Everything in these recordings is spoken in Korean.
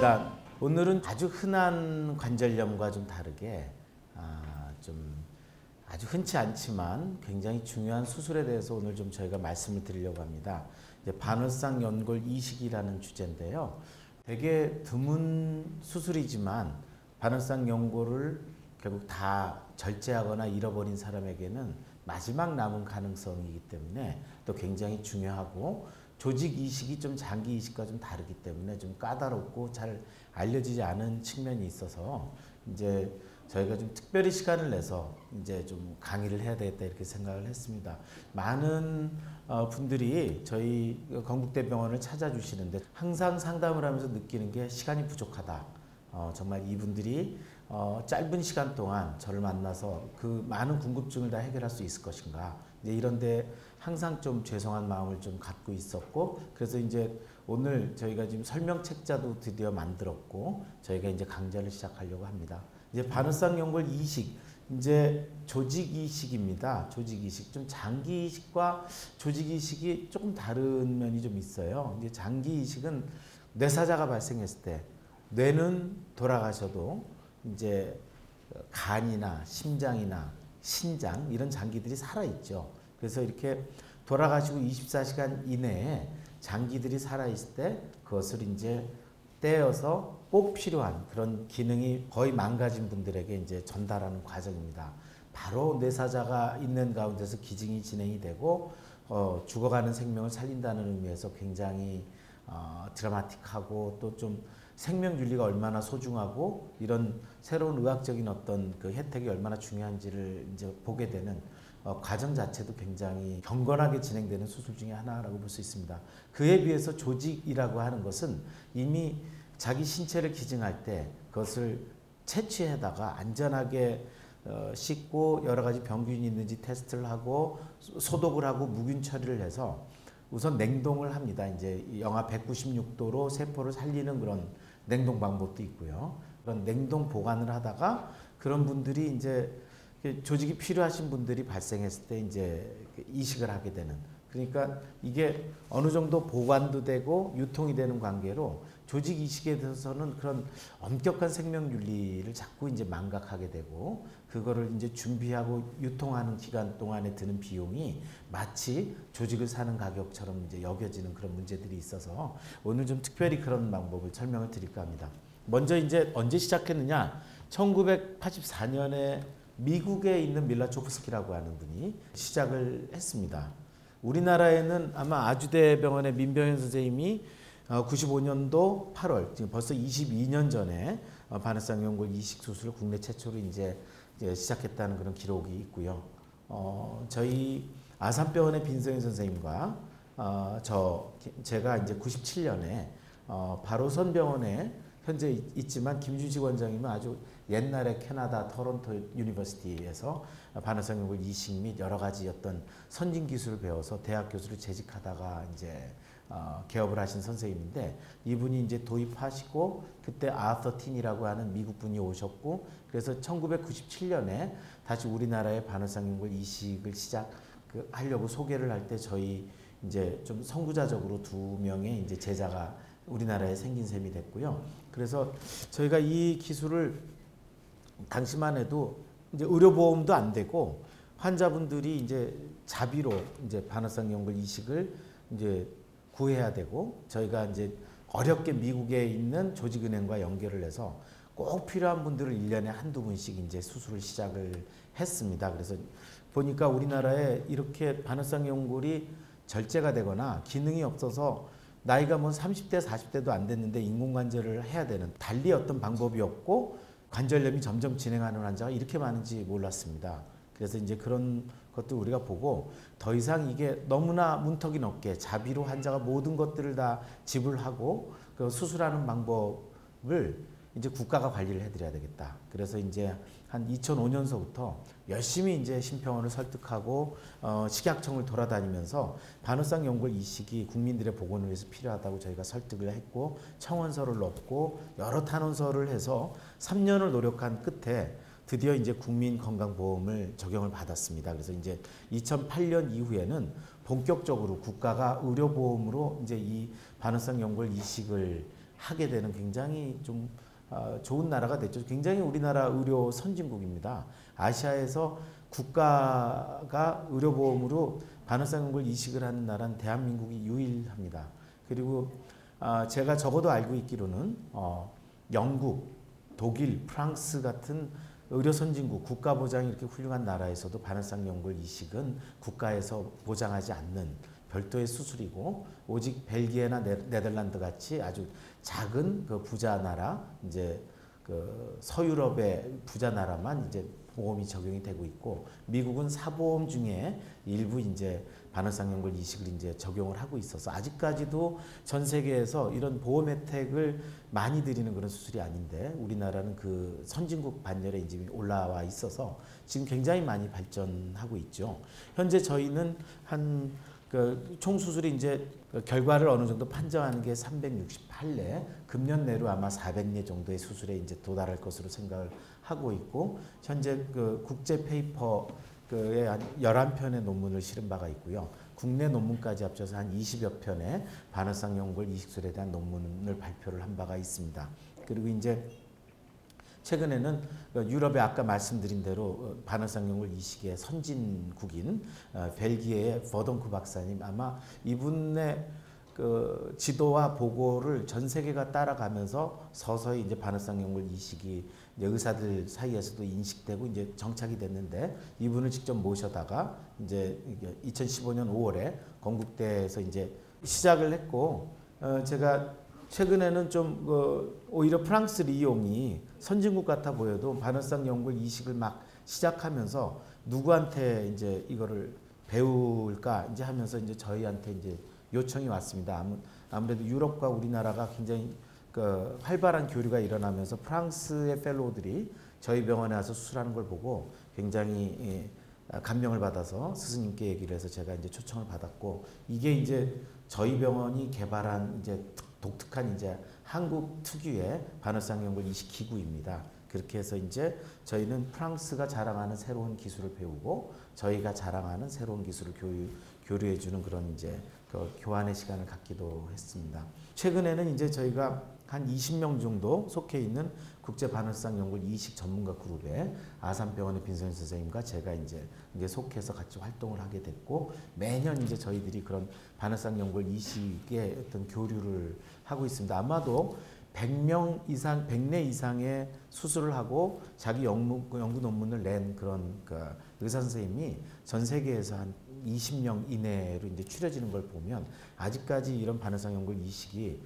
반갑습니다. 오늘은 아주 흔한 관절염과 좀 다르게 좀 아주 흔치 않지만 굉장히 중요한 수술에 대해서 오늘 좀 저희가 말씀을 드리려고 합니다. 이제 반월상 연골 이식이라는 주제인데요. 되게 드문 수술이지만 반월상 연골을 결국 다 절제하거나 잃어버린 사람에게는 마지막 남은 가능성이기 때문에 또 굉장히 중요하고, 조직 이식이 좀 장기 이식과 좀 다르기 때문에 좀 까다롭고 잘 알려지지 않은 측면이 있어서 이제 저희가 좀 특별히 시간을 내서 이제 좀 강의를 해야 되겠다 이렇게 생각을 했습니다. 많은 분들이 저희 건국대병원을 찾아주시는데 항상 상담을 하면서 느끼는 게 시간이 부족하다. 정말 이분들이 짧은 시간 동안 저를 만나서 그 많은 궁금증을 다 해결할 수 있을 것인가, 이제 이런데 항상 좀 죄송한 마음을 좀 갖고 있었고, 그래서 이제 오늘 저희가 지금 설명책자도 드디어 만들었고 저희가 이제 강좌를 시작하려고 합니다. 이제 반월상 연골 이식, 이제 조직 이식입니다. 조직 이식, 좀 장기 이식과 조직 이식이 조금 다른 면이 좀 있어요. 이제 장기 이식은 뇌사자가 발생했을 때 뇌는 돌아가셔도 이제 간이나 심장이나 신장 이런 장기들이 살아있죠. 그래서 이렇게 돌아가시고 24시간 이내에 장기들이 살아있을 때 그것을 이제 떼어서 꼭 필요한 그런 기능이 거의 망가진 분들에게 이제 전달하는 과정입니다. 바로 뇌사자가 있는 가운데서 기증이 진행이 되고 죽어가는 생명을 살린다는 의미에서 굉장히 드라마틱하고 또 좀 생명윤리가 얼마나 소중하고 이런 새로운 의학적인 어떤 그 혜택이 얼마나 중요한지를 이제 보게 되는 과정 자체도 굉장히 경건하게 진행되는 수술 중에 하나라고 볼 수 있습니다. 그에 비해서 조직이라고 하는 것은 이미 자기 신체를 기증할 때 그것을 채취해다가 안전하게 씻고 여러 가지 병균이 있는지 테스트를 하고 소독을 하고 무균 처리를 해서 우선 냉동을 합니다. 이제 영하 196도로 세포를 살리는 그런 냉동 방법도 있고요. 그런 냉동 보관을 하다가 그런 분들이 이제 조직이 필요하신 분들이 발생했을 때 이제 이식을 하게 되는, 그러니까 이게 어느 정도 보관도 되고 유통이 되는 관계로 조직 이식에 대해서는 그런 엄격한 생명 윤리를 자꾸 이제 망각하게 되고, 그거를 이제 준비하고 유통하는 기간 동안에 드는 비용이 마치 조직을 사는 가격처럼 이제 여겨지는 그런 문제들이 있어서 오늘 좀 특별히 그런 방법을 설명을 드릴까 합니다. 먼저 이제 언제 시작했느냐? 1984년에 미국에 있는 밀라초프스키라고 하는 분이 시작을 했습니다. 우리나라에는 아마 아주대병원의 민병현 선생님이 95년도 8월, 지금 벌써 22년 전에 반월상 연골 이식 수술을 국내 최초로 이제 시작했다는 그런 기록이 있고요. 저희 아산병원의 빈성현 선생님과 제가 이제 97년에 바로선병원에 현재 있지만 김준식 원장님은 아주 옛날에 캐나다 토론토 유니버시티에서 반월상 연골 이식 및 여러 가지 어떤 선진 기술을 배워서 대학 교수로 재직하다가 이제 개업을 하신 선생님인데, 이분이 이제 도입하시고 그때 아서 틴이라고 하는 미국 분이 오셨고, 그래서 1997년에 다시 우리나라에 반월상 연골 이식을 하려고 소개를 할 때 저희 이제 좀 선구자적으로 2명의 이제 제자가 우리나라에 생긴 셈이 됐고요. 그래서 저희가 이 기술을 당시만 해도 이제 의료보험도 안 되고 환자분들이 이제 자비로 이제 반월상 연골 이식을 이제 구해야 되고, 저희가 이제 어렵게 미국에 있는 조직은행과 연결을 해서 꼭 필요한 분들을 1년에 한두 분씩 이제 수술을 시작을 했습니다. 그래서 보니까 우리나라에 이렇게 반월상 연골이 절제가 되거나 기능이 없어서 나이가 뭐 30대 40대도 안 됐는데 인공관절을 해야 되는, 달리 어떤 방법이 없고 관절염이 점점 진행하는 환자가 이렇게 많은지 몰랐습니다. 그래서 이제 그런 것도 우리가 보고 더 이상 이게 너무나 문턱이 높게 자비로 환자가 모든 것들을 다 지불하고 그 수술하는 방법을 이제 국가가 관리를 해드려야 되겠다. 그래서 이제 한 2005년서부터 열심히 이제 심평원을 설득하고 식약청을 돌아다니면서 반월상 연골 이식이 국민들의 보건을 위해서 필요하다고 저희가 설득을 했고 청원서를 넣고 여러 탄원서를 해서 3년을 노력한 끝에 드디어 이제 국민건강보험을 적용을 받았습니다. 그래서 이제 2008년 이후에는 본격적으로 국가가 의료보험으로 이제 이 반월상 연골 이식을 하게 되는 굉장히 좀 좋은 나라가 됐죠. 굉장히 우리나라 의료 선진국입니다. 아시아에서 국가가 의료보험으로 반월상 연골 이식을 하는 나라는 대한민국이 유일합니다. 그리고 제가 적어도 알고 있기로는 영국, 독일, 프랑스 같은 의료 선진국, 국가 보장이 이렇게 훌륭한 나라에서도 반월상 연골 이식은 국가에서 보장하지 않는 별도의 수술이고, 오직 벨기에나 네덜란드 같이 아주 작은 그 부자 나라, 이제 그 서유럽의 부자 나라만 이제 보험이 적용이 되고 있고, 미국은 사보험 중에 일부 이제 반월상 연골 이식을 이제 적용을 하고 있어서 아직까지도 전 세계에서 이런 보험 혜택을 많이 드리는 그런 수술이 아닌데, 우리나라는 그 선진국 반열에 이제 올라와 있어서 지금 굉장히 많이 발전하고 있죠. 현재 저희는 총 수술이 이제 결과를 어느 정도 판정하는 게 368례, 금년 내로 아마 400례 정도의 수술에 이제 도달할 것으로 생각을 하고 있고, 현재 그 국제 페이퍼에 한 11편의 논문을 실은 바가 있고요. 국내 논문까지 합쳐서 한 20여 편의 반월상 연골 이식술에 대한 논문을 발표를 한 바가 있습니다. 그리고 이제 최근에는 유럽의 아까 말씀드린 대로 반월상 연골 이식의 선진국인 벨기에의 버덩크 박사님, 아마 이분의 그 지도와 보고를 전 세계가 따라가면서 서서히 이제 반월상 연골 이식이 이제 의사들 사이에서도 인식되고 이제 정착이 됐는데, 이분을 직접 모셔다가 이제 2015년 5월에 건국대에서 이제 시작을 했고, 제가 최근에는 좀 오히려 프랑스 리옹이 선진국 같아 보여도 반월상 연골 이식을 막 시작하면서 누구한테 이제 이거를 배울까 이제 하면서 이제 저희한테 이제 요청이 왔습니다. 아무래도 유럽과 우리나라가 굉장히 그 활발한 교류가 일어나면서 프랑스의 펠로우들이 저희 병원에 와서 수술하는 걸 보고 굉장히 감명을 받아서 스승님께 얘기를 해서 제가 이제 초청을 받았고, 이게 이제 저희 병원이 개발한 이제 독특한 이제 한국 특유의 반월상 연골 이식 기구입니다. 그렇게 해서 이제 저희는 프랑스가 자랑하는 새로운 기술을 배우고 저희가 자랑하는 새로운 기술을 교류해주는 그런 이제 그 교환의 시간을 갖기도 했습니다. 최근에는 이제 저희가 한 20명 정도 속해 있는 국제 반월상 연골 이식 전문가 그룹에 아산병원의 빈선 선생님과 제가 이제 속해서 같이 활동을 하게 됐고, 매년 이제 저희들이 그런 반월상 연골 이식의 어떤 교류를 하고 있습니다. 아마도 100명 이상, 100례 이상의 수술을 하고 자기 연구 논문을 낸 그런 의사 선생님이 전 세계에서 한 20명 이내로 이제 추려지는 걸 보면 아직까지 이런 반월상 연골 이식이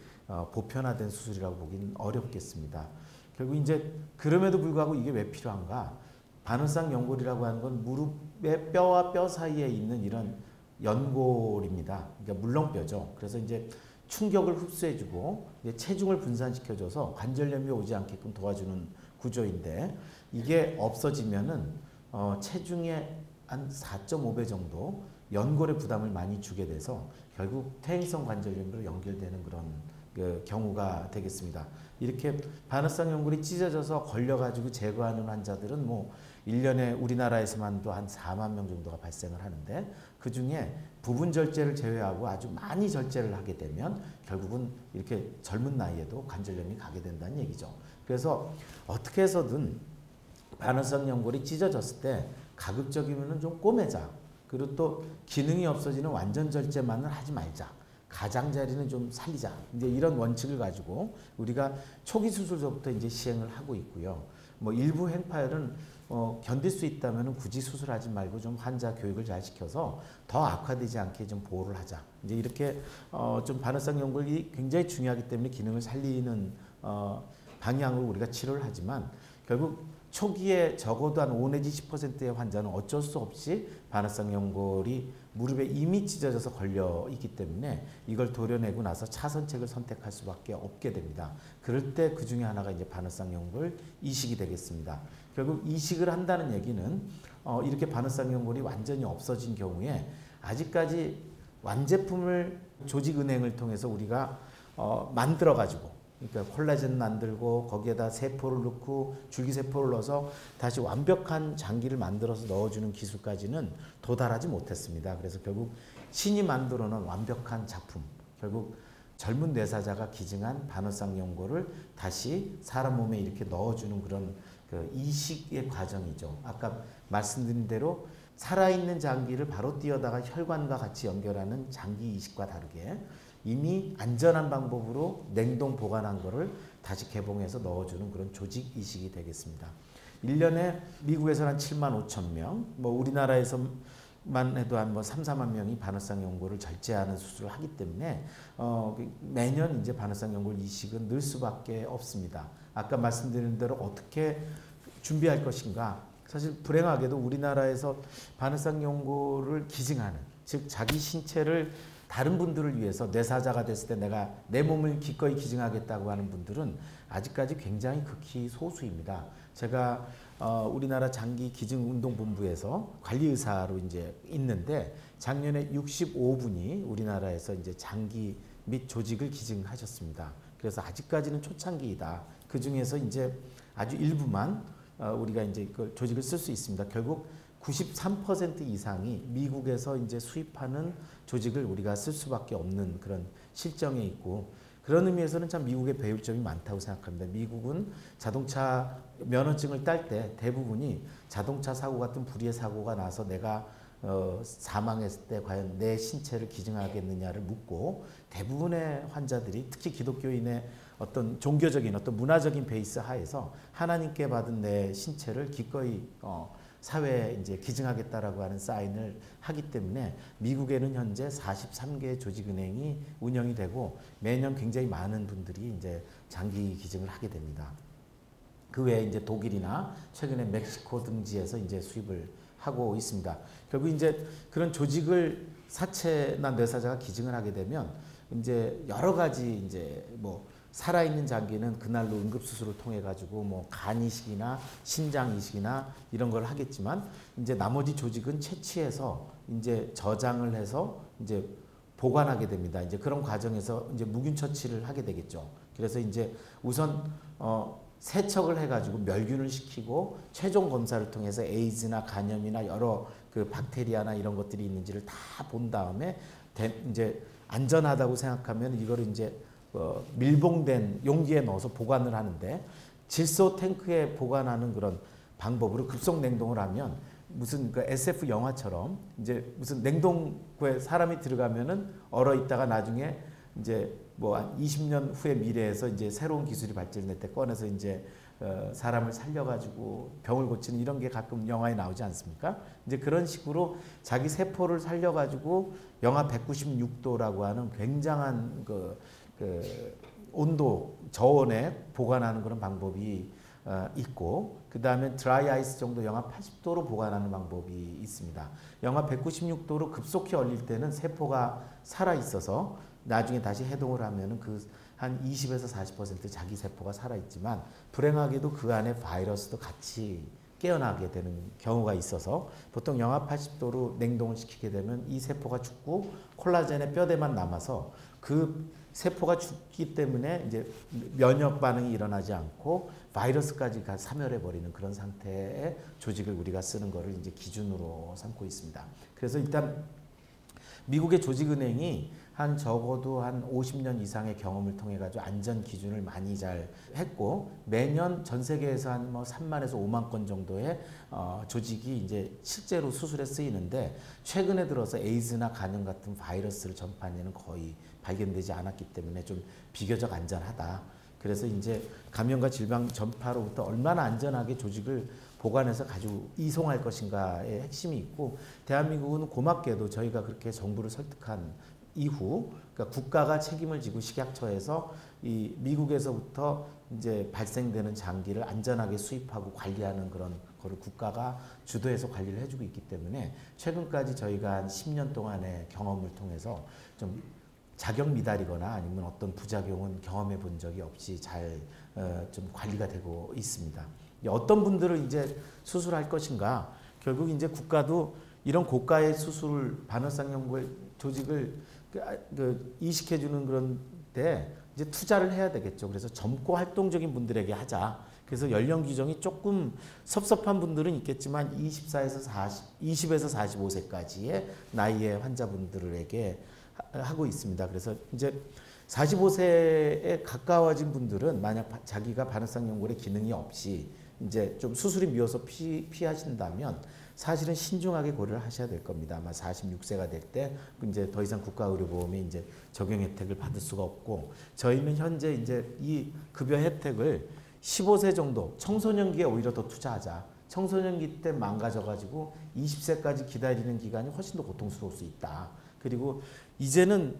보편화된 수술이라고 보기는 어렵겠습니다. 결국 이제 그럼에도 불구하고 이게 왜 필요한가? 반월상 연골이라고 하는 건 무릎의 뼈와 뼈 사이에 있는 이런 연골입니다. 그러니까 물렁뼈죠. 그래서 이제 충격을 흡수해주고 이제 체중을 분산시켜줘서 관절염이 오지 않게끔 도와주는 구조인데, 이게 없어지면은 체중의 한 4.5배 정도 연골에 부담을 많이 주게 돼서 결국 퇴행성 관절염으로 연결되는 그런 그 경우가 되겠습니다. 이렇게 반월상 연골이 찢어져서 걸려가지고 제거하는 환자들은 뭐 1년에 우리나라에서만도 한 4만 명 정도가 발생을 하는데, 그 중에 부분 절제를 제외하고 아주 많이 절제를 하게 되면 결국은 이렇게 젊은 나이에도 관절염이 가게 된다는 얘기죠. 그래서 어떻게 해서든 반월상 연골이 찢어졌을 때 가급적이면 좀 꼬매자. 그리고 또 기능이 없어지는 완전 절제만은 하지 말자. 가장자리는 좀 살리자. 이제 이런 원칙을 가지고 우리가 초기 수술서부터 이제 시행을 하고 있고요. 뭐 일부 행파열은 견딜 수 있다면 굳이 수술하지 말고 좀 환자 교육을 잘 시켜서 더 악화되지 않게 좀 보호를 하자. 이제 이렇게 좀 반월상 연골이 굉장히 중요하기 때문에 기능을 살리는 방향으로 우리가 치료를 하지만, 결국 초기에 적어도 한 5 내지 10%의 환자는 어쩔 수 없이 반월상 연골이 무릎에 이미 찢어져서 걸려 있기 때문에 이걸 도려내고 나서 차선책을 선택할 수밖에 없게 됩니다. 그럴 때 그 중에 하나가 이제 반월상 연골 이식이 되겠습니다. 결국 이식을 한다는 얘기는 이렇게 반월상 연골이 완전히 없어진 경우에 아직까지 완제품을 조직은행을 통해서 우리가 만들어 가지고, 그러니까 콜라겐 만들고 거기에다 세포를 넣고 줄기세포를 넣어서 다시 완벽한 장기를 만들어서 넣어주는 기술까지는 도달하지 못했습니다. 그래서 결국 신이 만들어 놓은 완벽한 작품, 결국 젊은 뇌사자가 기증한 바너쌍 연고를 다시 사람 몸에 이렇게 넣어주는 그런 그 이식의 과정이죠. 아까 말씀드린 대로 살아있는 장기를 바로 띄어다가 혈관과 같이 연결하는 장기 이식과 다르게 이미 안전한 방법으로 냉동 보관한 거를 다시 개봉해서 넣어주는 그런 조직 이식이 되겠습니다. 1년에 미국에서는 한 7만 5천 명, 뭐 우리나라에서만 해도 한 뭐 3, 4만 명이 바너쌍 연고를 절제하는 수술을 하기 때문에 매년 이제 바너쌍 연골 이식은 늘 수밖에 없습니다. 아까 말씀드린 대로 어떻게 준비할 것인가. 사실 불행하게도 우리나라에서 바너쌍 연골을 기증하는, 즉 자기 신체를 다른 분들을 위해서 뇌사자가 됐을 때 내가 내 몸을 기꺼이 기증하겠다고 하는 분들은 아직까지 굉장히 극히 소수입니다. 제가 우리나라 장기 기증운동본부에서 관리의사로 이제 있는데 작년에 65분이 우리나라에서 이제 장기 및 조직을 기증하셨습니다. 그래서 아직까지는 초창기이다. 그 중에서 이제 아주 일부만 우리가 이제 그 조직을 쓸 수 있습니다. 결국 93% 이상이 미국에서 이제 수입하는 조직을 우리가 쓸 수밖에 없는 그런 실정에 있고, 그런 의미에서는 참 미국에 배울 점이 많다고 생각합니다. 미국은 자동차 면허증을 딸 때 대부분이 자동차 사고 같은 불의의 사고가 나서 내가 사망했을 때 과연 내 신체를 기증하겠느냐를 묻고, 대부분의 환자들이 특히 기독교인의 어떤 종교적인 어떤 문화적인 베이스 하에서 하나님께 받은 내 신체를 기꺼이 사회에 이제 기증하겠다라고 하는 사인을 하기 때문에 미국에는 현재 43개의 조직은행이 운영이 되고 매년 굉장히 많은 분들이 이제 장기 기증을 하게 됩니다. 그 외에 이제 독일이나 최근에 멕시코 등지에서 이제 수입을 하고 있습니다. 결국 이제 그런 조직을 사체나 뇌사자가 기증을 하게 되면 이제 여러 가지 이제 뭐 살아있는 장기는 그날로 응급수술을 통해 가지고 뭐 간 이식이나 신장 이식이나 이런 걸 하겠지만, 이제 나머지 조직은 채취해서 이제 저장을 해서 이제 보관하게 됩니다. 이제 그런 과정에서 이제 무균 처치를 하게 되겠죠. 그래서 이제 우선 세척을 해가지고 멸균을 시키고 최종 검사를 통해서 에이즈나 간염이나 여러 그 박테리아나 이런 것들이 있는지를 다 본 다음에 이제 안전하다고 생각하면 이거를 이제 밀봉된 용기에 넣어서 보관을 하는데, 질소 탱크에 보관하는 그런 방법으로 급속 냉동을 하면 무슨 그 SF 영화처럼 이제 무슨 냉동고에 사람이 들어가면은 얼어 있다가 나중에 이제 뭐 한 20년 후의 미래에서 이제 새로운 기술이 발전될 때 꺼내서 이제 사람을 살려가지고 병을 고치는 이런 게 가끔 영화에 나오지 않습니까? 이제 그런 식으로 자기 세포를 살려가지고 영하 196도라고 하는 굉장한 그 온도 저온에 보관하는 그런 방법이 있고, 그 다음에 드라이 아이스 정도 영하 80도로 보관하는 방법이 있습니다. 영하 196도로 급속히 얼릴 때는 세포가 살아 있어서 나중에 다시 해동을 하면은 그 한 20에서 40% 자기 세포가 살아 있지만, 불행하게도 그 안에 바이러스도 같이 깨어나게 되는 경우가 있어서 보통 영하 80도로 냉동을 시키게 되면 이 세포가 죽고 콜라겐의 뼈대만 남아서 그 세포가 죽기 때문에 이제 면역 반응이 일어나지 않고 바이러스까지 사멸해 버리는 그런 상태의 조직을 우리가 쓰는 것을 이제 기준으로 삼고 있습니다. 그래서 일단 미국의 조직은행이 한 적어도 한 50년 이상의 경험을 통해 가지고 안전 기준을 많이 잘 했고, 매년 전 세계에서 한 뭐 3만에서 5만 건 정도의 조직이 이제 실제로 수술에 쓰이는데, 최근에 들어서 에이즈나 간염 같은 바이러스를 전파하는 예는 거의 발견되지 않았기 때문에 좀 비교적 안전하다. 그래서 이제 감염과 질병 전파로부터 얼마나 안전하게 조직을 보관해서 가지고 이송할 것인가의 핵심이 있고, 대한민국은 고맙게도 저희가 그렇게 정부를 설득한 이후, 그러니까 국가가 책임을 지고 식약처에서 이 미국에서부터 이제 발생되는 장기를 안전하게 수입하고 관리하는 그런 거를 국가가 주도해서 관리를 해주고 있기 때문에 최근까지 저희가 한 10년 동안의 경험을 통해서 좀 자격 미달이거나 아니면 어떤 부작용은 경험해 본 적이 없이 잘 좀 관리가 되고 있습니다. 어떤 분들을 이제 수술할 것인가, 결국 이제 국가도 이런 고가의 수술 바너쌍 연골 조직을 이식해 주는 그런 데 이제 투자를 해야 되겠죠. 그래서 젊고 활동적인 분들에게 하자. 그래서 연령 규정이 조금 섭섭한 분들은 있겠지만 20에서 45세까지의 나이의 환자분들에게 하고 있습니다. 그래서 이제 45세에 가까워진 분들은 만약 자기가 바늘성 연골의 기능이 없이 이제 좀 수술이 미워서 피하신다면 사실은 신중하게 고려를 하셔야 될 겁니다. 아마 46세가 될 때 이제 더 이상 국가의료보험에 이제 적용 혜택을 받을 수가 없고, 저희는 현재 이제 이 급여 혜택을 15세 정도 청소년기에 오히려 더 투자하자. 청소년기 때 망가져가지고 20세까지 기다리는 기간이 훨씬 더 고통스러울 수 있다. 그리고 이제는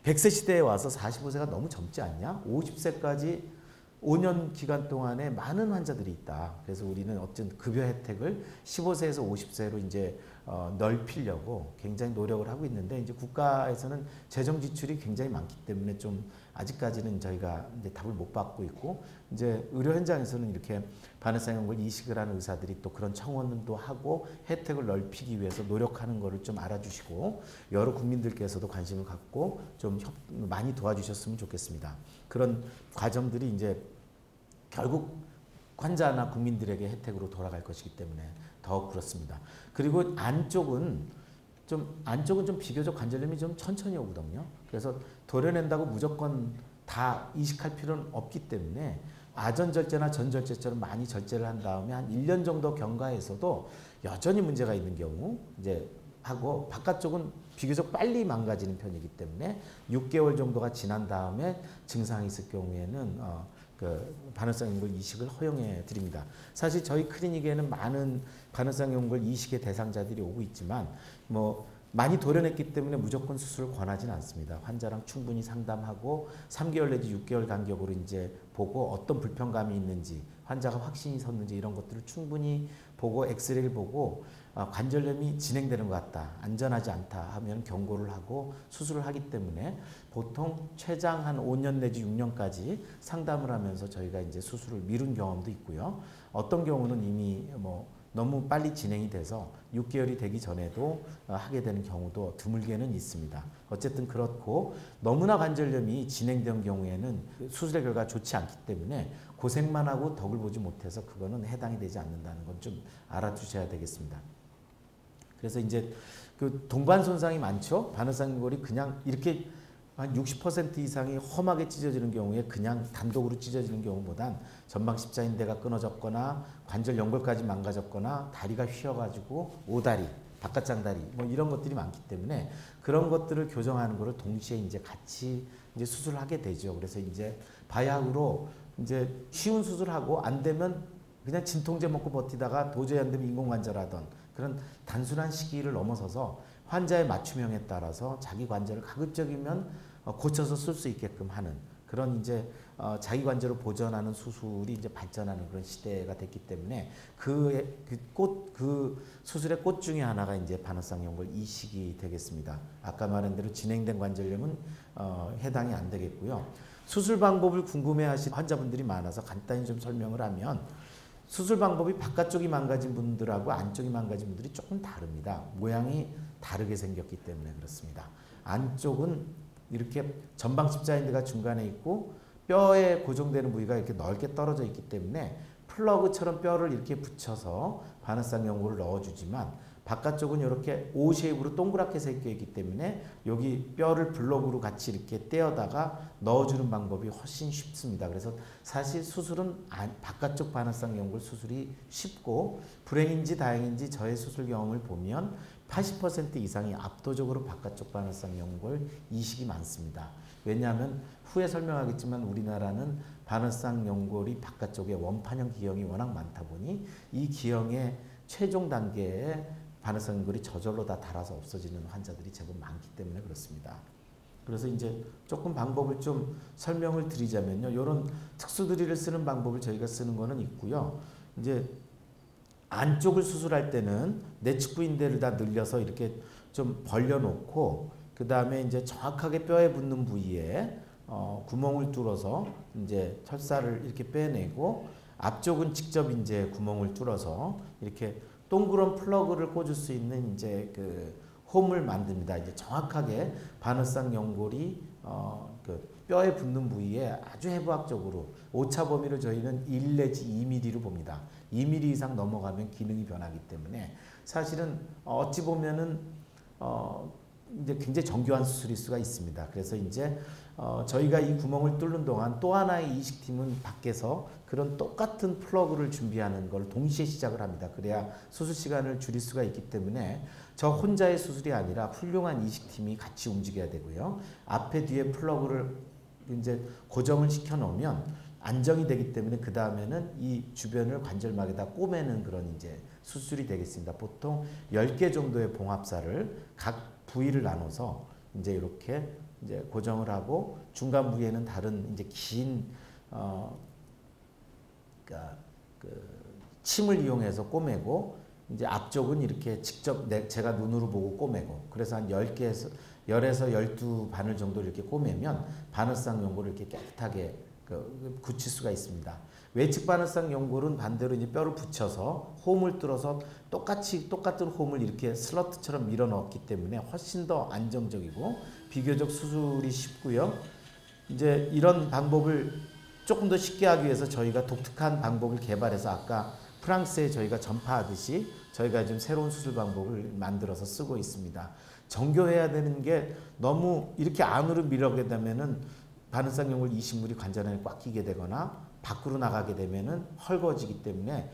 100세 시대에 와서 45세가 너무 젊지 않냐? 50세까지 5년 기간 동안에 많은 환자들이 있다. 그래서 우리는 어쨌든 급여 혜택을 15세에서 50세로 이제 넓히려고 굉장히 노력을 하고 있는데, 이제 국가에서는 재정 지출이 굉장히 많기 때문에 좀 아직까지는 저희가 이제 답을 못 받고 있고, 이제 의료 현장에서는 이렇게 바늘성 연골 이식을 하는 의사들이 또 그런 청원도 하고 혜택을 넓히기 위해서 노력하는 거를 좀 알아주시고, 여러 국민들께서도 관심을 갖고 좀 많이 도와주셨으면 좋겠습니다. 그런 과정들이 이제 결국 환자나 국민들에게 혜택으로 돌아갈 것이기 때문에 더욱 그렇습니다. 그리고 안쪽은 좀 비교적 관절염이 좀 천천히 오거든요. 그래서 도려낸다고 무조건 다 이식할 필요는 없기 때문에 아전절제나 전절제처럼 많이 절제를 한 다음에 한 1년 정도 경과해서도 여전히 문제가 있는 경우 이제 하고, 바깥쪽은 비교적 빨리 망가지는 편이기 때문에 6개월 정도가 지난 다음에 증상이 있을 경우에는 그 바늘성 연골 이식을 허용해 드립니다. 사실 저희 클리닉에는 많은 바늘성 연골 이식의 대상자들이 오고 있지만 뭐 많이 도려냈기 때문에 무조건 수술을 권하지는 않습니다. 환자랑 충분히 상담하고 3개월 내지 6개월 간격으로 이제 보고 어떤 불편감이 있는지, 환자가 확신이 섰는지 이런 것들을 충분히 보고 엑스레이를 보고 관절염이 진행되는 것 같다, 안전하지 않다 하면 경고를 하고 수술을 하기 때문에 보통 최장 한 5년 내지 6년까지 상담을 하면서 저희가 이제 수술을 미룬 경험도 있고요. 어떤 경우는 이미 뭐 너무 빨리 진행이 돼서 6개월이 되기 전에도 하게 되는 경우도 드물게는 있습니다. 어쨌든 그렇고, 너무나 관절염이 진행된 경우에는 수술의 결과가 좋지 않기 때문에 고생만 하고 덕을 보지 못해서 그거는 해당이 되지 않는다는 건 좀 알아두셔야 되겠습니다. 그래서 이제 그 동반 손상이 많죠. 바늘성 연골이 그냥 이렇게 한 60% 이상이 험하게 찢어지는 경우에 그냥 단독으로 찢어지는 경우보단 전방 십자인대가 끊어졌거나 관절 연골까지 망가졌거나 다리가 휘어가지고 오다리, 바깥장다리 뭐 이런 것들이 많기 때문에 그런 것들을 교정하는 것을 동시에 이제 같이 이제 수술을 하게 되죠. 그래서 이제 바이학으로 이제 쉬운 수술하고 안 되면 그냥 진통제 먹고 버티다가 도저히 안 되면 인공관절하던 그런 단순한 시기를 넘어서서 환자의 맞춤형에 따라서 자기 관절을 가급적이면 고쳐서 쓸 수 있게끔 하는 그런 이제 자기 관절을 보존하는 수술이 이제 발전하는 그런 시대가 됐기 때문에 그 수술의 꽃 중에 하나가 이제 바늘성 연골 이식이 되겠습니다. 아까 말한 대로 진행된 관절염은 해당이 안 되겠고요. 수술 방법을 궁금해하시는 환자분들이 많아서 간단히 좀 설명을 하면, 수술 방법이 바깥쪽이 망가진 분들하고 안쪽이 망가진 분들이 조금 다릅니다. 모양이 다르게 생겼기 때문에 그렇습니다. 안쪽은 이렇게 전방 십자인대가 중간에 있고 뼈에 고정되는 부위가 이렇게 넓게 떨어져 있기 때문에 플러그처럼 뼈를 이렇게 붙여서 바늘성 연골을 넣어주지만, 바깥쪽은 이렇게 O 쉐입으로 동그랗게 생겨 있기 때문에 여기 뼈를 블록으로 같이 이렇게 떼어다가 넣어주는 방법이 훨씬 쉽습니다. 그래서 사실 수술은 바깥쪽 바늘성 연골 수술이 쉽고, 불행인지 다행인지 저의 수술 경험을 보면 80% 이상이 압도적으로 바깥쪽 바늘성 연골 이식이 많습니다. 왜냐하면 후에 설명하겠지만 우리나라는 바늘성 연골이 바깥쪽에 원판형 기형이 워낙 많다 보니 이 기형의 최종 단계에 바늘성 연골이 저절로 다 닳아서 없어지는 환자들이 제법 많기 때문에 그렇습니다. 그래서 이제 조금 방법을 좀 설명을 드리자면요, 이런 특수 드릴을 쓰는 방법을 저희가 쓰는 거는 있고요. 이제 안쪽을 수술할 때는 내측부인대를 다 늘려서 이렇게 좀 벌려놓고, 그 다음에 이제 정확하게 뼈에 붙는 부위에 구멍을 뚫어서 이제 철사를 이렇게 빼내고, 앞쪽은 직접 이제 구멍을 뚫어서 이렇게 동그란 플러그를 꽂을 수 있는 이제 그 홈을 만듭니다. 이제 정확하게 바늘성 연골이 그 뼈에 붙는 부위에 아주 해부학적으로 오차 범위를 저희는 1 내지 2mm로 봅니다. 2mm 이상 넘어가면 기능이 변하기 때문에 사실은 어찌 보면은 이제 굉장히 정교한 수술일 수가 있습니다. 그래서 이제 저희가 이 구멍을 뚫는 동안 또 하나의 이식팀은 밖에서 그런 똑같은 플러그를 준비하는 걸 동시에 시작을 합니다. 그래야 수술 시간을 줄일 수가 있기 때문에 저 혼자의 수술이 아니라 훌륭한 이식팀이 같이 움직여야 되고요. 앞에 뒤에 플러그를 이제 고정을 시켜 놓으면 안정이 되기 때문에 그 다음에는 이 주변을 관절막에다 꼬매는 그런 이제 수술이 되겠습니다. 보통 10개 정도의 봉합사를 각 부위를 나눠서 이제 이렇게 이제 고정을 하고 중간 부위에는 다른 이제 긴 그러니까 침을 이용해서 꼬매고 이제 앞쪽은 이렇게 직접 제가 눈으로 보고 꼬매고 그래서 한 10개에서 12바늘 정도 이렇게 꼬매면 바늘상 연골을 이렇게 깨끗하게 굳힐 수가 있습니다. 외측 바늘상 연골은 반대로 이제 뼈를 붙여서 홈을 뚫어서 똑같은 홈을 이렇게 슬러트처럼 밀어 넣었기 때문에 훨씬 더 안정적이고 비교적 수술이 쉽고요. 이제 이런 방법을 조금 더 쉽게 하기 위해서 저희가 독특한 방법을 개발해서 아까 프랑스에 저희가 전파하듯이 저희가 지금 새로운 수술 방법을 만들어서 쓰고 있습니다. 정교해야 되는 게 너무 이렇게 안으로 밀어게 되면은 바늘상 연골 이식물이 관절 안에 꽉 끼게 되거나 밖으로 나가게 되면은 헐거워지기 때문에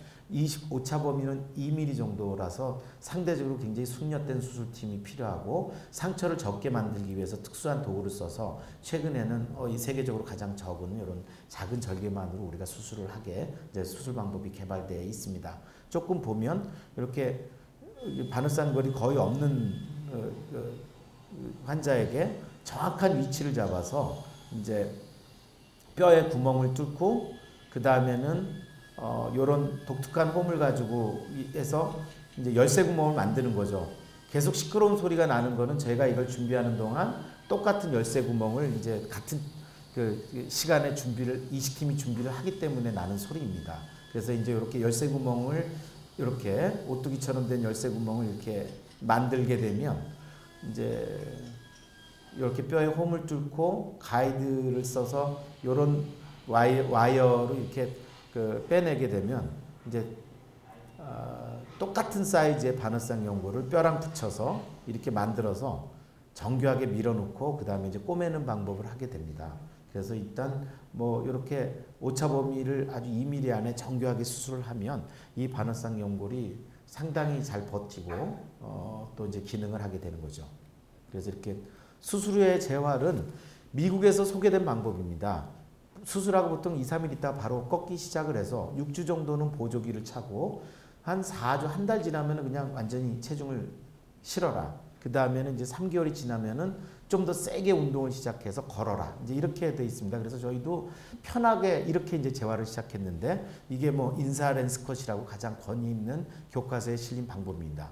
오차 범위는 2mm 정도라서 상대적으로 굉장히 숙련된 수술팀이 필요하고 상처를 적게 만들기 위해서 특수한 도구를 써서 최근에는 이 세계적으로 가장 적은 이런 작은 절개만으로 우리가 수술을 하게 이제 수술 방법이 개발되어 있습니다. 조금 보면 이렇게 바늘상 연골이 거의 없는 환자에게 정확한 위치를 잡아서 이제 뼈에 구멍을 뚫고 그 다음에는 요런 독특한 홈을 가지고 해서 이제 열쇠 구멍을 만드는 거죠. 계속 시끄러운 소리가 나는 거는 제가 이걸 준비하는 동안 똑같은 열쇠 구멍을 이제 같은 그 시간에 이식팀이 준비를 하기 때문에 나는 소리입니다. 그래서 이제 이렇게 열쇠 구멍을 이렇게 오뚜기처럼 된 열쇠 구멍을 이렇게 만들게 되면 이제 이렇게 뼈에 홈을 뚫고 가이드를 써서 이런 와이어로 이렇게 빼내게 되면 이제 똑같은 사이즈의 바늘상 연골을 뼈랑 붙여서 이렇게 만들어서 정교하게 밀어놓고 그 다음에 이제 꼬매는 방법을 하게 됩니다. 그래서 일단 뭐 이렇게 오차 범위를 아주 2mm 안에 정교하게 수술을 하면 이 바늘상 연골이 상당히 잘 버티고 또 이제 기능을 하게 되는 거죠. 그래서 이렇게 수술 후의 재활은 미국에서 소개된 방법입니다. 수술하고 보통 2, 3일 있다가 바로 꺾기 시작을 해서 6주 정도는 보조기를 차고 한 4주, 한 달 지나면 그냥 완전히 체중을 실어라. 그 다음에는 이제 3개월이 지나면은 좀 더 세게 운동을 시작해서 걸어라. 이제 이렇게 돼 있습니다. 그래서 저희도 편하게 이렇게 이제 재활을 시작했는데 이게 뭐 인사렌 스쿼시라고 가장 권위 있는 교과서에 실린 방법입니다.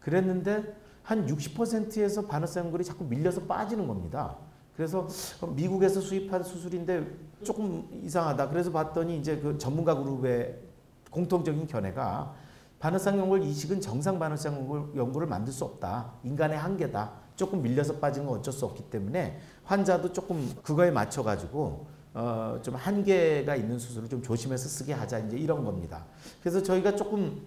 그랬는데 한 60%에서 바늘상 연골이 자꾸 밀려서 빠지는 겁니다. 그래서 미국에서 수입한 수술인데 조금 이상하다. 그래서 봤더니 이제 그 전문가 그룹의 공통적인 견해가 바늘상 연골 이식은 정상 바늘상 연골을 만들 수 없다. 인간의 한계다. 조금 밀려서 빠진 건 어쩔 수 없기 때문에 환자도 조금 그거에 맞춰가지고 좀 한계가 있는 수술을 좀 조심해서 쓰게 하자. 이제 이런 겁니다. 그래서 저희가 조금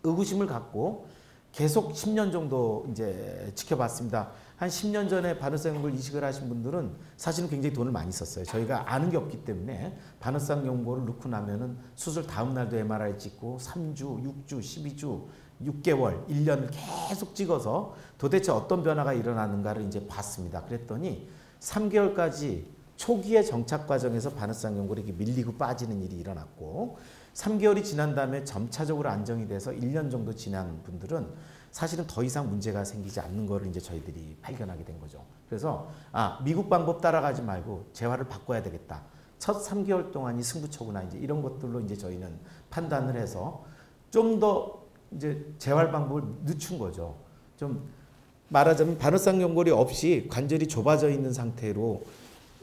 의구심을 갖고 계속 10년 정도 이제 지켜봤습니다. 한 10년 전에 바늘상 연골 이식을 하신 분들은 사실은 굉장히 돈을 많이 썼어요. 저희가 아는 게 없기 때문에 바늘상 연골을 넣고 나면은 수술 다음 날도 MRI 찍고 3주, 6주, 12주, 6개월, 1년을 계속 찍어서 도대체 어떤 변화가 일어나는가를 이제 봤습니다. 그랬더니 3개월까지 초기의 정착 과정에서 바늘상 연골이 이렇게 밀리고 빠지는 일이 일어났고 3개월이 지난 다음에 점차적으로 안정이 돼서 1년 정도 지난 분들은 사실은 더 이상 문제가 생기지 않는 거를 이제 저희들이 발견하게 된 거죠. 그래서 미국 방법 따라가지 말고 재활을 바꿔야 되겠다. 첫 3개월 동안이 승부처구나. 이제 이런 것들로 이제 저희는 판단을 해서 좀 더 이제 재활 방법을 늦춘 거죠. 좀 말하자면 바늘상 연골이 없이 관절이 좁아져 있는 상태로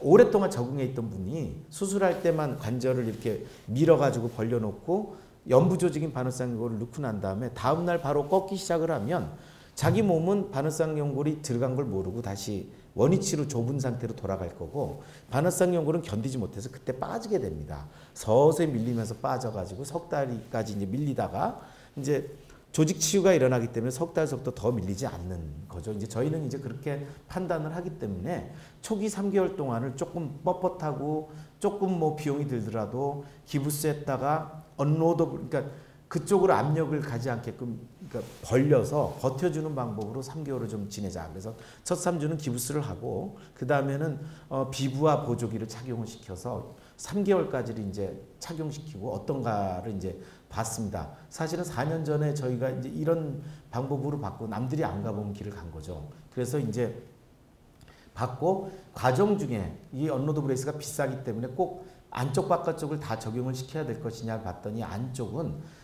오랫동안 적응해 있던 분이 수술할 때만 관절을 이렇게 밀어가지고 벌려놓고 연부 조직인 바늘상 연골을 넣고 난 다음에 다음날 바로 꺾기 시작을 하면 자기 몸은 바늘상 연골이 들어간 걸 모르고 다시 원위치로 좁은 상태로 돌아갈 거고 바늘상 연골은 견디지 못해서 그때 빠지게 됩니다. 서서히 밀리면서 빠져가지고 석 달까지 이제 밀리다가 이제 조직 치유가 일어나기 때문에 석 달, 석 달 더 밀리지 않는 거죠. 이제 저희는 이제 그렇게 판단을 하기 때문에 초기 3개월 동안을 조금 뻣뻣하고 조금 뭐 비용이 들더라도 기부스에다가 언로더, 그러니까 그쪽으로 압력을 가지 않게끔 그러니까 벌려서 버텨주는 방법으로 3개월을 좀 지내자. 그래서 첫 3주는 기부스를 하고 그 다음에는 비부와 보조기를 착용을 시켜서 3개월까지를 이제 착용시키고 어떤가를 이제 봤습니다. 사실은 4년 전에 저희가 이제 이런 방법으로 받고 남들이 안 가본 길을 간 거죠. 그래서 이제 받고 과정 중에 이 언로드 브레이스가 비싸기 때문에 꼭 안쪽 바깥쪽을 다 적용을 시켜야 될 것이냐 봤더니 안쪽은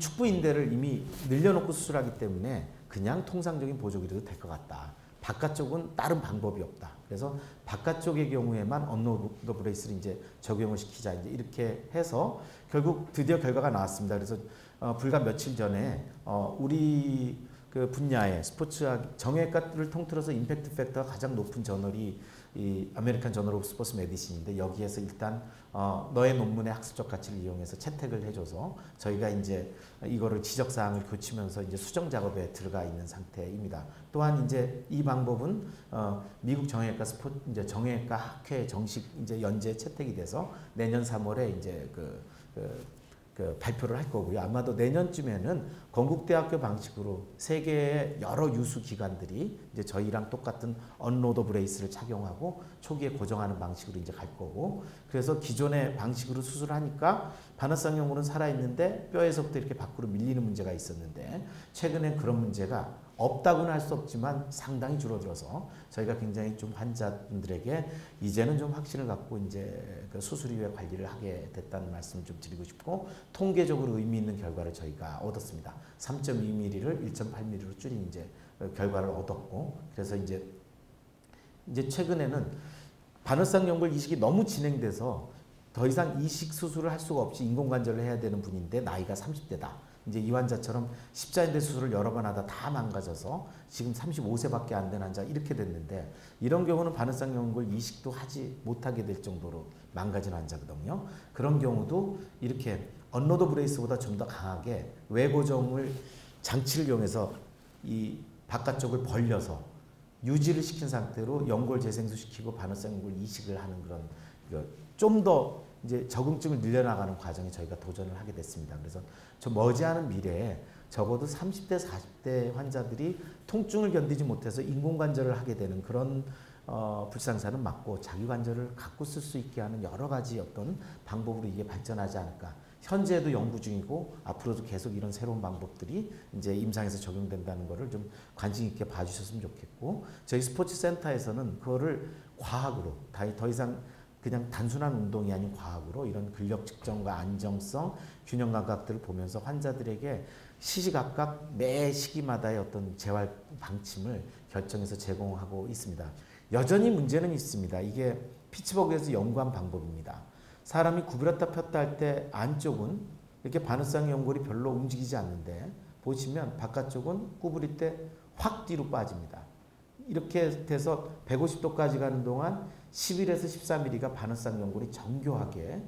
축부 인대를 이미 늘려놓고 수술하기 때문에 그냥 통상적인 보조기로도 될 것 같다. 바깥쪽은 다른 방법이 없다. 그래서 바깥쪽의 경우에만 언로드 브레이스를 이제 적용을 시키자. 이제 이렇게 해서 결국 드디어 결과가 나왔습니다. 그래서 불과 며칠 전에 우리 그 분야의 스포츠학 정형외과를 통틀어서 임팩트 팩터가 가장 높은 저널이 이 아메리칸 저널 오브 스포츠 메디신인데 여기에서 일단 너의 논문의 학술적 가치를 이용해서 채택을 해줘서 저희가 이제 이거를 지적 사항을 고치면서 이제 수정 작업에 들어가 있는 상태입니다. 또한 이제 이 방법은 미국 정형외과 이제 정형외과 학회 정식 이제 연재 채택이 돼서 내년 3월에 이제 발표를 할 거고요. 아마도 내년쯤에는 건국대학교 방식으로 세계의 여러 유수 기관들이 이제 저희랑 똑같은 언로더 브레이스를 착용하고 초기에 고정하는 방식으로 이제 갈 거고, 그래서 기존의 방식으로 수술하니까 반화성형물은 살아있는데 뼈에서부터 이렇게 밖으로 밀리는 문제가 있었는데 최근에 그런 문제가 없다고는 할 수 없지만 상당히 줄어들어서 저희가 굉장히 좀 환자분들에게 이제는 좀 확신을 갖고 이제 그 수술 이후에 관리를 하게 됐다는 말씀을 좀 드리고 싶고, 통계적으로 의미 있는 결과를 저희가 얻었습니다. 3.2mm를 1.8mm로 줄인 이제 결과를 얻었고, 그래서 이제 최근에는 반월상 연골 이식이 너무 진행돼서 더 이상 이식 수술을 할 수가 없이 인공관절을 해야 되는 분인데 나이가 30대다. 이제 이 환자처럼 십자인대 수술을 여러 번 하다 다 망가져서 지금 35세밖에 안 된 환자 이렇게 됐는데, 이런 경우는 반월상 연골 이식도 하지 못하게 될 정도로 망가진 환자거든요. 그런 경우도 이렇게 언로더 브레이스보다 좀 더 강하게 외고정을 장치를 이용해서 이 바깥쪽을 벌려서 유지를 시킨 상태로 연골 재생수시키고 반월상 연골 이식을 하는 그런 좀 더 이제 적응증을 늘려나가는 과정에 저희가 도전을 하게 됐습니다. 그래서 저 머지않은 미래에 적어도 30대, 40대 환자들이 통증을 견디지 못해서 인공관절을 하게 되는 그런 불상사는 맞고 자기 관절을 갖고 쓸 수 있게 하는 여러 가지 어떤 방법으로 이게 발전하지 않을까. 현재도 연구 중이고 앞으로도 계속 이런 새로운 방법들이 이제 임상에서 적용된다는 것을 좀 관심 있게 봐주셨으면 좋겠고, 저희 스포츠 센터에서는 그거를 과학으로 더 이상 그냥 단순한 운동이 아닌 과학으로 이런 근력 측정과 안정성, 균형 감각들을 보면서 환자들에게 시시각각 매 시기마다의 어떤 재활 방침을 결정해서 제공하고 있습니다. 여전히 문제는 있습니다. 이게 피츠버그에서 연구한 방법입니다. 사람이 구부렸다 폈다 할 때 안쪽은 이렇게 반월상 연골이 별로 움직이지 않는데 보시면 바깥쪽은 구부릴 때 확 뒤로 빠집니다. 이렇게 돼서 150도까지 가는 동안 11에서 14mm가 반월상 연골이 정교하게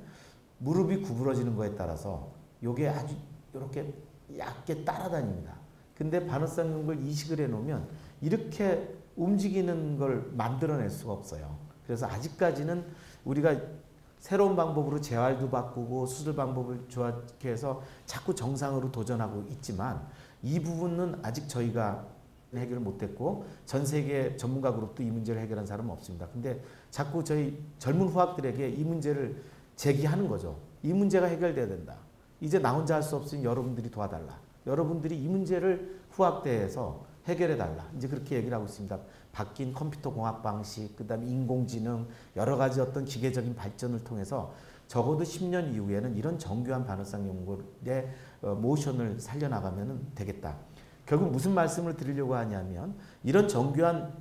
무릎이 구부러지는 거에 따라서 이게 아주 이렇게 얇게 따라다닙니다. 근데 반월상 연골 이식을 해놓으면 이렇게 움직이는 걸 만들어낼 수가 없어요. 그래서 아직까지는 우리가 새로운 방법으로 재활도 바꾸고 수술 방법을 좋게 해서 자꾸 정상으로 도전하고 있지만 이 부분은 아직 저희가 해결을 못했고 전 세계 전문가 그룹도 이 문제를 해결한 사람은 없습니다. 근데 자꾸 저희 젊은 후학들에게 이 문제를 제기하는 거죠. 이 문제가 해결돼야 된다. 이제 나 혼자 할 수 없으니 여러분들이 도와달라. 여러분들이 이 문제를 후학대에서 해결해달라. 이제 그렇게 얘기를 하고 있습니다. 바뀐 컴퓨터 공학 방식, 그 다음에 인공지능, 여러 가지 어떤 기계적인 발전을 통해서 적어도 10년 이후에는 이런 정교한 반월상 연골의 모션을 살려나가면 되겠다. 결국 무슨 말씀을 드리려고 하냐면 이런 정교한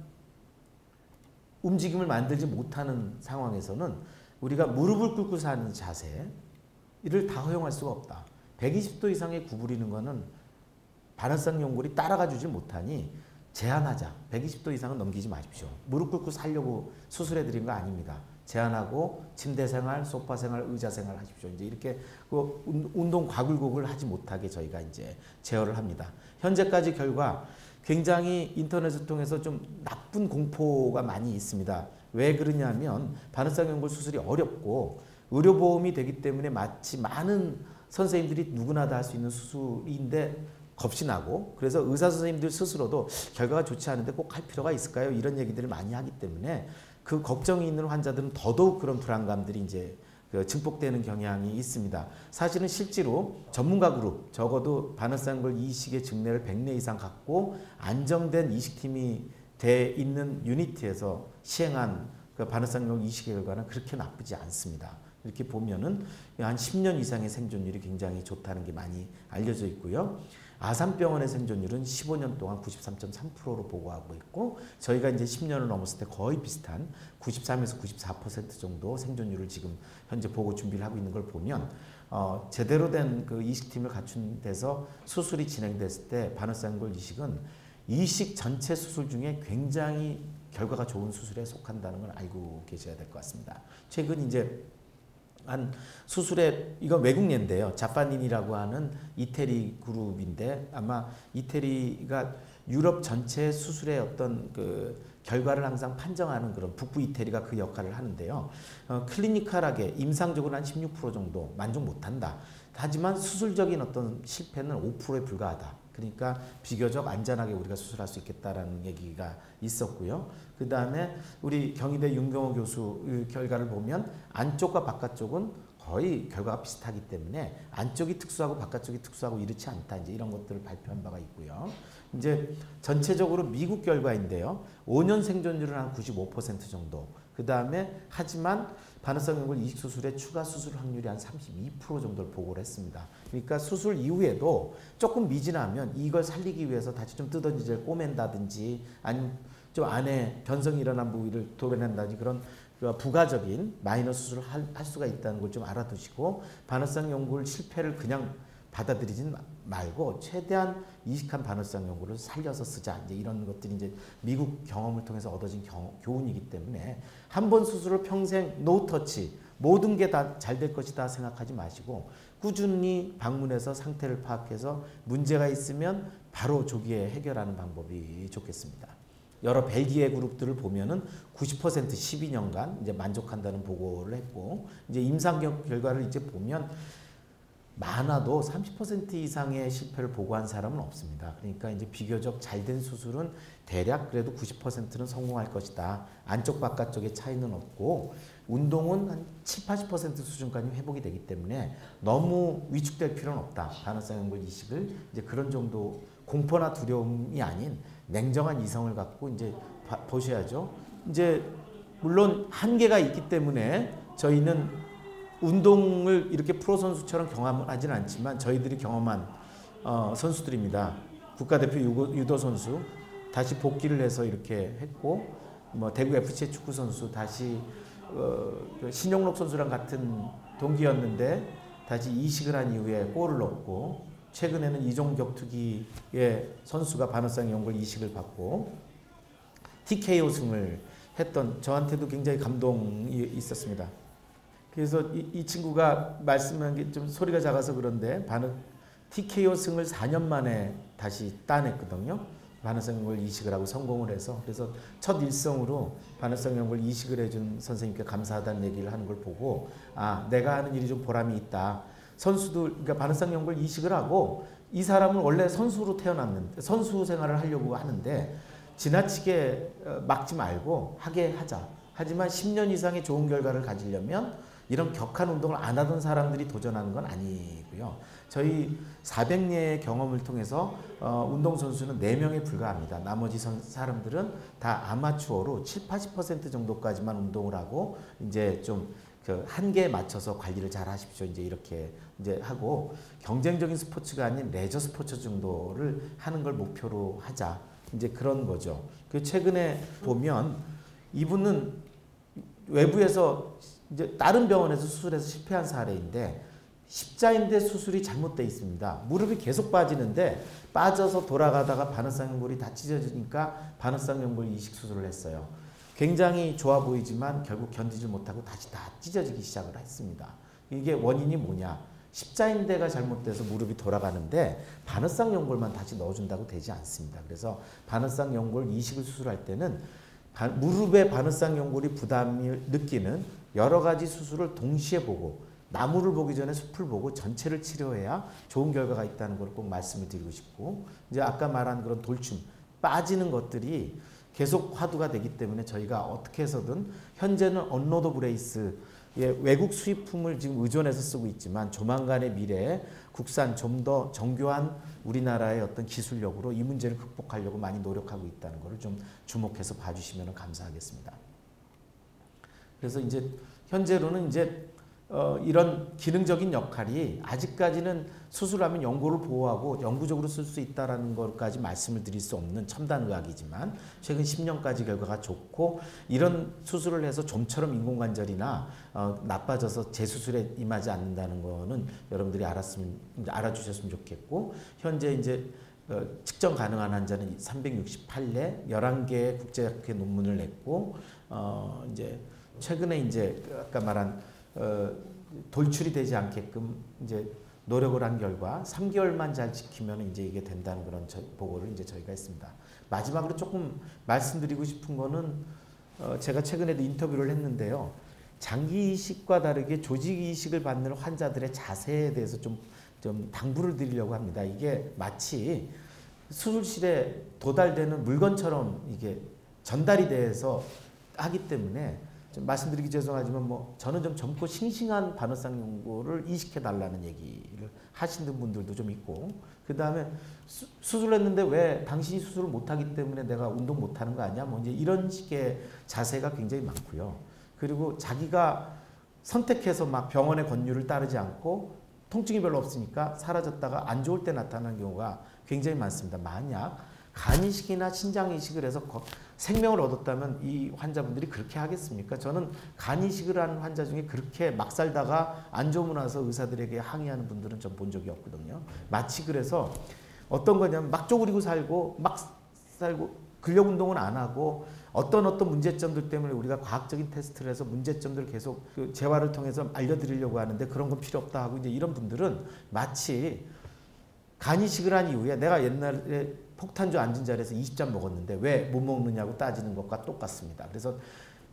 움직임을 만들지 못하는 상황에서는 우리가 무릎을 꿇고 사는 자세를 다 허용할 수가 없다. 120도 이상의 구부리는 거는 반월상 연골이 따라가 주지 못하니 제한하자. 120도 이상은 넘기지 마십시오. 무릎 꿇고 살려고 수술해 드린 거 아닙니다. 제한하고 침대 생활, 소파 생활, 의자 생활 하십시오. 이제 이렇게 그 운동 과굴곡을 하지 못하게 저희가 이제 제어를 합니다. 현재까지 결과 굉장히 인터넷을 통해서 좀 나쁜 공포가 많이 있습니다. 왜 그러냐면 바늘성 연골 수술이 어렵고 의료보험이 되기 때문에 마치 많은 선생님들이 누구나 다 할 수 있는 수술인데 겁이 나고, 그래서 의사 선생님들 스스로도 결과가 좋지 않은데 꼭 할 필요가 있을까요? 이런 얘기들을 많이 하기 때문에 그 걱정이 있는 환자들은 더더욱 그런 불안감들이 이제 증폭되는 경향이 있습니다. 사실은 실제로 전문가 그룹, 적어도 바늘성 연골 이식의 증례를 100례 이상 갖고 안정된 이식팀이 돼 있는 유니티에서 시행한 그 바늘성 연골 이식의 결과는 그렇게 나쁘지 않습니다. 이렇게 보면은 한 10년 이상의 생존율이 굉장히 좋다는 게 많이 알려져 있고요. 아산병원의 생존율은 15년 동안 93.3%로 보고하고 있고, 저희가 이제 10년을 넘었을 때 거의 비슷한 93에서 94% 정도 생존율을 지금 현재 보고 준비를 하고 있는 걸 보면 제대로 된 그 이식팀을 갖춘 데서 수술이 진행됐을 때 바늘성 연골 이식은 이식 전체 수술 중에 굉장히 결과가 좋은 수술에 속한다는 걸 알고 계셔야 될 것 같습니다. 최근 이제 한 수술에, 이건 외국 예인데요. 자파닌이라고 하는 이태리 그룹인데, 아마 이태리가 유럽 전체 수술의 어떤 그 결과를 항상 판정하는 그런 북부 이태리가 그 역할을 하는데요. 클리니컬하게 임상적으로 한 16% 정도 만족 못한다. 하지만 수술적인 어떤 실패는 5%에 불과하다. 그러니까 비교적 안전하게 우리가 수술할 수 있겠다라는 얘기가 있었고요. 그 다음에 우리 경희대 윤경호 교수 결과를 보면 안쪽과 바깥쪽은 거의 결과가 비슷하기 때문에 안쪽이 특수하고 바깥쪽이 특수하고 이렇지 않다. 이제 이런 것들을 발표한 바가 있고요. 이제 전체적으로 미국 결과인데요. 5년 생존율은 한 95% 정도. 그 다음에 하지만 바늘성 연골 이식 수술의 추가 수술 확률이 한 32% 정도를 보고를 했습니다. 그러니까 수술 이후에도 조금 미진하면 이걸 살리기 위해서 다시 좀 뜯어지질 꼬맨다든지 아니면 좀 안에 변성이 일어난 부위를 도려낸다든지 그런 부가적인 마이너 수술을 할 수가 있다는 걸 좀 알아두시고, 바늘성 연골 실패를 그냥 받아들이진 말고 최대한 이식한 바늘성 연골을 살려서 쓰자. 이제 이런 것들이 이제 미국 경험을 통해서 얻어진 교훈이기 때문에 한 번 수술을 평생 노터치 모든 게 다 잘 될 것이다 생각하지 마시고 꾸준히 방문해서 상태를 파악해서 문제가 있으면 바로 조기에 해결하는 방법이 좋겠습니다. 여러 벨기에 그룹들을 보면은 90% 12년간 이제 만족한다는 보고를 했고, 이제 임상 결과를 이제 보면 많아도 30% 이상의 실패를 보고한 사람은 없습니다. 그러니까 이제 비교적 잘된 수술은 대략 그래도 90%는 성공할 것이다. 안쪽 바깥쪽의 차이는 없고 운동은 한 70~80% 수준까지 회복이 되기 때문에 너무 위축될 필요는 없다. 바늘성 연골 이식을 이제 그런 정도 공포나 두려움이 아닌 냉정한 이성을 갖고 이제 보셔야죠. 이제 물론 한계가 있기 때문에 저희는 운동을 이렇게 프로 선수처럼 경험하지는 않지만 저희들이 경험한 선수들입니다. 국가대표 유도 선수 다시 복귀를 해서 이렇게 했고, 뭐 대구 FC 축구 선수 다시 신용록 선수랑 같은 동기였는데 다시 이식을 한 이후에 골을 넣고, 최근에는 이종 격투기의 선수가 바늘성 연골 이식을 받고 TKO 승을 했던, 저한테도 굉장히 감동이 있었습니다. 그래서 이 친구가 말씀한 게 좀 소리가 작아서 그런데 TKO 승을 4년 만에 다시 따냈거든요. 바늘성 연골 이식을 하고 성공을 해서. 그래서 첫 일성으로 바늘성 연골 이식을 해준 선생님께 감사하다는 얘기를 하는 걸 보고, 아, 내가 하는 일이 좀 보람이 있다. 선수도, 그러니까 바늘성 연골 이식을 하고, 이 사람은 원래 선수로 태어났는데 선수 생활을 하려고 하는데 지나치게 막지 말고 하게 하자. 하지만 10년 이상의 좋은 결과를 가지려면 이런 격한 운동을 안 하던 사람들이 도전하는 건 아니고요. 저희 400례의 경험을 통해서 운동선수는 4명에 불과합니다. 나머지 사람들은 다 아마추어로 70~80% 정도까지만 운동을 하고 이제 좀 그 한계에 맞춰서 관리를 잘 하십시오. 이제 이렇게 이제 하고 경쟁적인 스포츠가 아닌 레저 스포츠 정도를 하는 걸 목표로 하자. 이제 그런 거죠. 그 최근에 보면 이분은 외부에서 이제 다른 병원에서 수술해서 실패한 사례인데 십자인대 수술이 잘못되어 있습니다. 무릎이 계속 빠지는데 빠져서 돌아가다가 바늘성 연골이 다 찢어지니까 바늘성 연골 이식 수술을 했어요. 굉장히 좋아 보이지만 결국 견디지 못하고 다시 다 찢어지기 시작을 했습니다. 이게 원인이 뭐냐? 십자인대가 잘못돼서 무릎이 돌아가는데 바느쌍 연골만 다시 넣어준다고 되지 않습니다. 그래서 바느쌍 연골 이식을 수술할 때는 무릎의 바느쌍 연골이 부담을 느끼는 여러 가지 수술을 동시에 보고 나무를 보기 전에 숲을 보고 전체를 치료해야 좋은 결과가 있다는 걸 꼭 말씀을 드리고 싶고, 이제 아까 말한 그런 돌춤 빠지는 것들이 계속 화두가 되기 때문에 저희가 어떻게 해서든 현재는 언로드 브레이스 외국 수입품을 지금 의존해서 쓰고 있지만 조만간의 미래에 국산 좀 더 정교한 우리나라의 어떤 기술력으로 이 문제를 극복하려고 많이 노력하고 있다는 것을 좀 주목해서 봐주시면 감사하겠습니다. 그래서 이제 현재로는 이제 이런 기능적인 역할이 아직까지는 수술하면 연골을 보호하고 영구적으로 쓸 수 있다는 것까지 말씀을 드릴 수 없는 첨단 의학이지만 최근 10년까지 결과가 좋고, 이런 수술을 해서 좀처럼 인공관절이나 나빠져서 재수술에 임하지 않는다는 거는 여러분들이 알아주셨으면 좋겠고, 현재 이제 측정 가능한 환자는 368례 11개의 국제학회 논문을 냈고, 이제 최근에 이제 아까 말한 돌출이 되지 않게끔 이제 노력을 한 결과 3개월만 잘 지키면 이제 이게 된다는 그런 보고를 이제 저희가 했습니다. 마지막으로 조금 말씀드리고 싶은 거는 제가 최근에도 인터뷰를 했는데요. 장기 이식과 다르게 조직 이식을 받는 환자들의 자세에 대해서 좀 당부를 드리려고 합니다. 이게 마치 수술실에 도달되는 물건처럼 이게 전달이 돼서 하기 때문에 좀 말씀드리기 죄송하지만 저는 좀 젊고 싱싱한 바느쌍 연골을 이식해 달라는 얘기를 하시는 분들도 좀 있고, 그 다음에 수술했는데 왜 당신이 수술을 못하기 때문에 내가 운동 못하는 거 아니야? 이제 이런 식의 자세가 굉장히 많고요. 그리고 자기가 선택해서 막 병원의 권유를 따르지 않고 통증이 별로 없으니까 사라졌다가 안 좋을 때 나타나는 경우가 굉장히 많습니다. 만약 간 이식이나 신장 이식을 해서 생명을 얻었다면 이 환자분들이 그렇게 하겠습니까? 저는 간 이식을 한 환자 중에 그렇게 막 살다가 안 좋으면 나서 의사들에게 항의하는 분들은 전 본 적이 없거든요. 마치 그래서 어떤 거냐면 막 쪼그리고 살고 근력 운동은 안 하고 어떤 문제점들 때문에 우리가 과학적인 테스트를 해서 문제점들을 계속 재활을 통해서 알려드리려고 하는데 그런 건 필요 없다 하고, 이제 이런 분들은 마치 간 이식을 한 이후에 내가 옛날에 폭탄주 앉은 자리에서 20잔 먹었는데 왜 못 먹느냐고 따지는 것과 똑같습니다. 그래서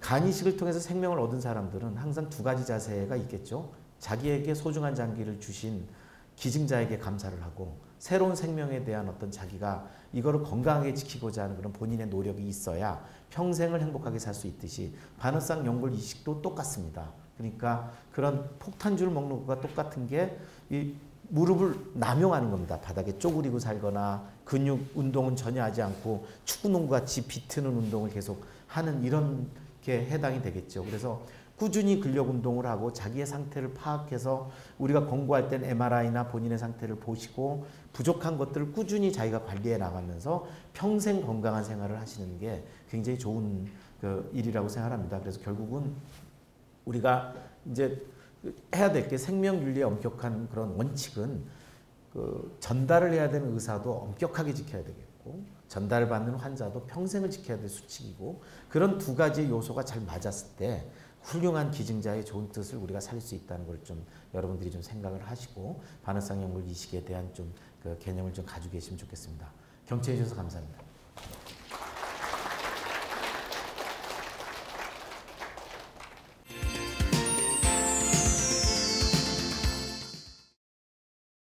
간 이식을 통해서 생명을 얻은 사람들은 항상 두 가지 자세가 있겠죠. 자기에게 소중한 장기를 주신 기증자에게 감사를 하고, 새로운 생명에 대한 어떤 자기가 이거를 건강하게 지키고자 하는 그런 본인의 노력이 있어야 평생을 행복하게 살 수 있듯이 바느쌍 연골 이식도 똑같습니다. 그러니까 그런 폭탄주를 먹는 것과 똑같은 게 이 무릎을 남용하는 겁니다. 바닥에 쪼그리고 살거나 근육 운동은 전혀 하지 않고 축구농구같이 비트는 운동을 계속 하는 이런 게 해당이 되겠죠. 그래서 꾸준히 근력 운동을 하고 자기의 상태를 파악해서 우리가 권고할 땐 MRI나 본인의 상태를 보시고 부족한 것들을 꾸준히 자기가 관리해 나가면서 평생 건강한 생활을 하시는 게 굉장히 좋은 일이라고 생각합니다. 그래서 결국은 우리가 이제 해야 될 게 생명윤리의 엄격한 그런 원칙은 전달을 해야 되는 의사도 엄격하게 지켜야 되겠고 전달을 받는 환자도 평생을 지켜야 될 수칙이고, 그런 두 가지 요소가 잘 맞았을 때 훌륭한 기증자의 좋은 뜻을 우리가 살릴 수 있다는 걸 좀 여러분들이 좀 생각을 하시고 바느쌍 연골 이식에 대한 좀 개념을 좀 가지고 계시면 좋겠습니다. 경청해 주셔서 감사합니다.